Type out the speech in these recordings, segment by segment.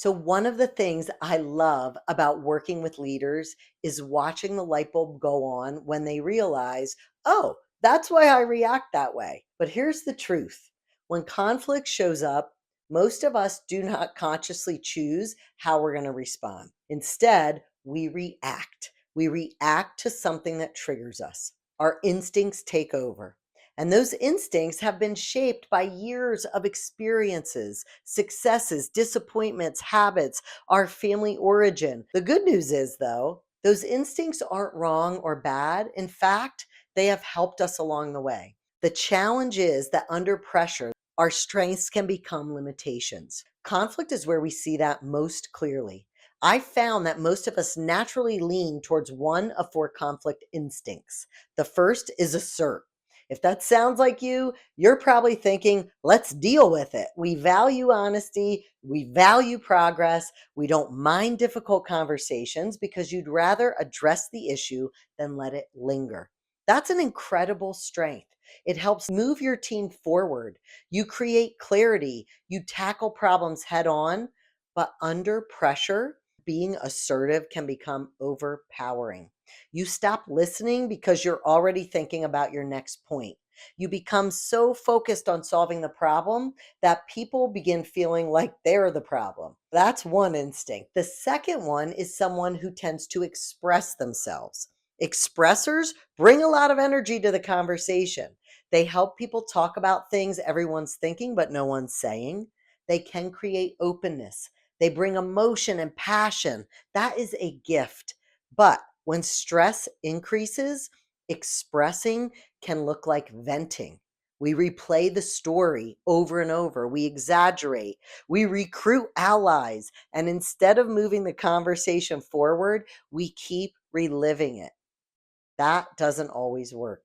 So, one of the things I love about working with leaders is watching the light bulb go on when they realize, oh, that's why I react that way. But here's the truth: when conflict shows up, most of us do not consciously choose how we're going to respond. Instead, we react. We react to something that triggers us. Our instincts take over. And those instincts have been shaped by years of experiences, successes, disappointments, habits, our family origin. The good news is, though, those instincts aren't wrong or bad. In fact, they have helped us along the way. The challenge is that under pressure, our strengths can become limitations. Conflict is where we see that most clearly. I found that most of us naturally lean towards one of four conflict instincts. The first is assert. If that sounds like you, you're probably thinking, let's deal with it. We value honesty. We value progress. We don't mind difficult conversations because you'd rather address the issue than let it linger. That's an incredible strength. It helps move your team forward. You create clarity. You tackle problems head on, but under pressure, being assertive can become overpowering. You stop listening because you're already thinking about your next point. You become so focused on solving the problem that people begin feeling like they're the problem. That's one instinct. The second one is someone who tends to express themselves. Expressors bring a lot of energy to the conversation. They help people talk about things everyone's thinking, but no one's saying. They can create openness. They bring emotion and passion. That is a gift. But when stress increases, expressing can look like venting. We replay the story over and over. We exaggerate. We recruit allies. And instead of moving the conversation forward, we keep reliving it. That doesn't always work.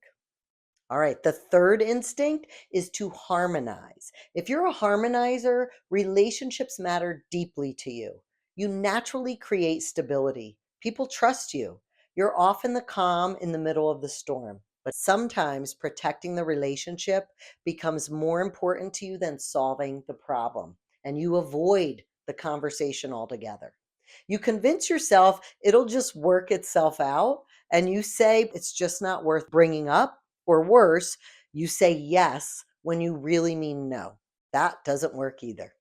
All right, the third instinct is to harmonize. If you're a harmonizer, relationships matter deeply to you. You naturally create stability. People trust you. You're often the calm in the middle of the storm. But sometimes protecting the relationship becomes more important to you than solving the problem, and you avoid the conversation altogether. You convince yourself it'll just work itself out, and you say it's just not worth bringing up. Or worse, you say yes when you really mean no. That doesn't work either.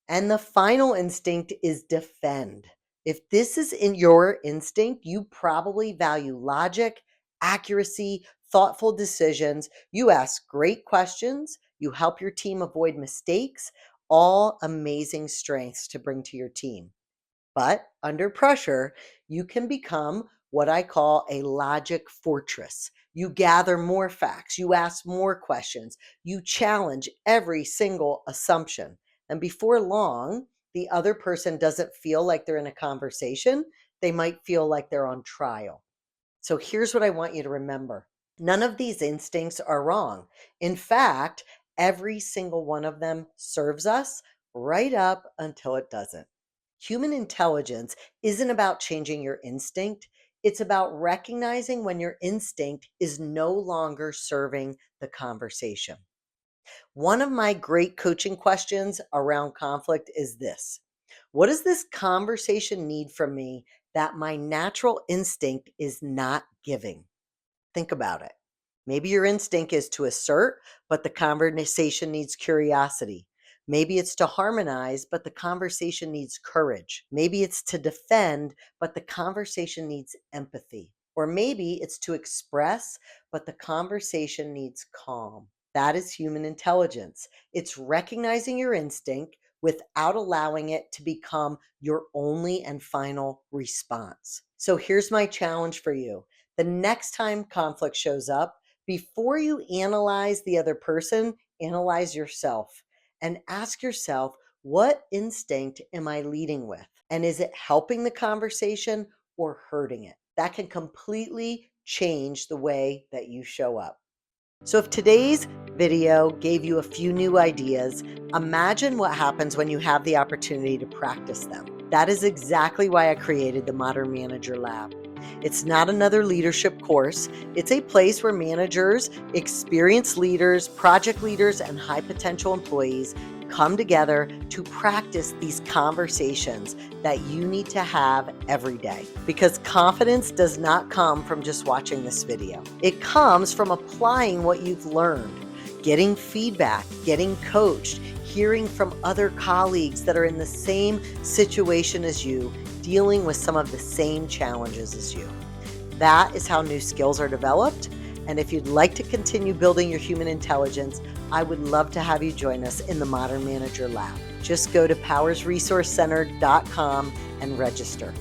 And the final instinct is defend. If this is in your instinct, you probably value logic, accuracy, thoughtful decisions. You ask great questions. You help your team avoid mistakes. All amazing strengths to bring to your team. But under pressure, you can become what I call a logic fortress. You gather more facts, you ask more questions, you challenge every single assumption. And before long, the other person doesn't feel like they're in a conversation. They might feel like they're on trial. So here's what I want you to remember: none of these instincts are wrong. In fact, every single one of them serves us right up until it doesn't. Human intelligence isn't about changing your instinct. It's about recognizing when your instinct is no longer serving the conversation. One of my great coaching questions around conflict is this: what does this conversation need from me that my natural instinct is not giving? Think about it. Maybe your instinct is to assert, but the conversation needs curiosity. Maybe it's to harmonize, but the conversation needs courage. Maybe it's to defend, but the conversation needs empathy. Or maybe it's to express, but the conversation needs calm. That is human intelligence. It's recognizing your instinct without allowing it to become your only and final response. So here's my challenge for you: the next time conflict shows up, before you analyze the other person, analyze yourself and ask yourself, what instinct am I leading with? And is it helping the conversation or hurting it? That can completely change the way that you show up. So if today's video gave you a few new ideas, imagine what happens when you have the opportunity to practice them. That is exactly why I created the Modern Manager Lab. It's not another leadership course. It's a place where managers, experienced leaders, project leaders, and high potential employees come together to practice these conversations that you need to have every day. Because confidence does not come from just watching this video. It comes from applying what you've learned, getting feedback, getting coached, hearing from other colleagues that are in the same situation as you, dealing with some of the same challenges as you. That is how new skills are developed. And if you'd like to continue building your human intelligence, I would love to have you join us in the Modern Manager Lab. Just go to powersresourcecenter.com and register.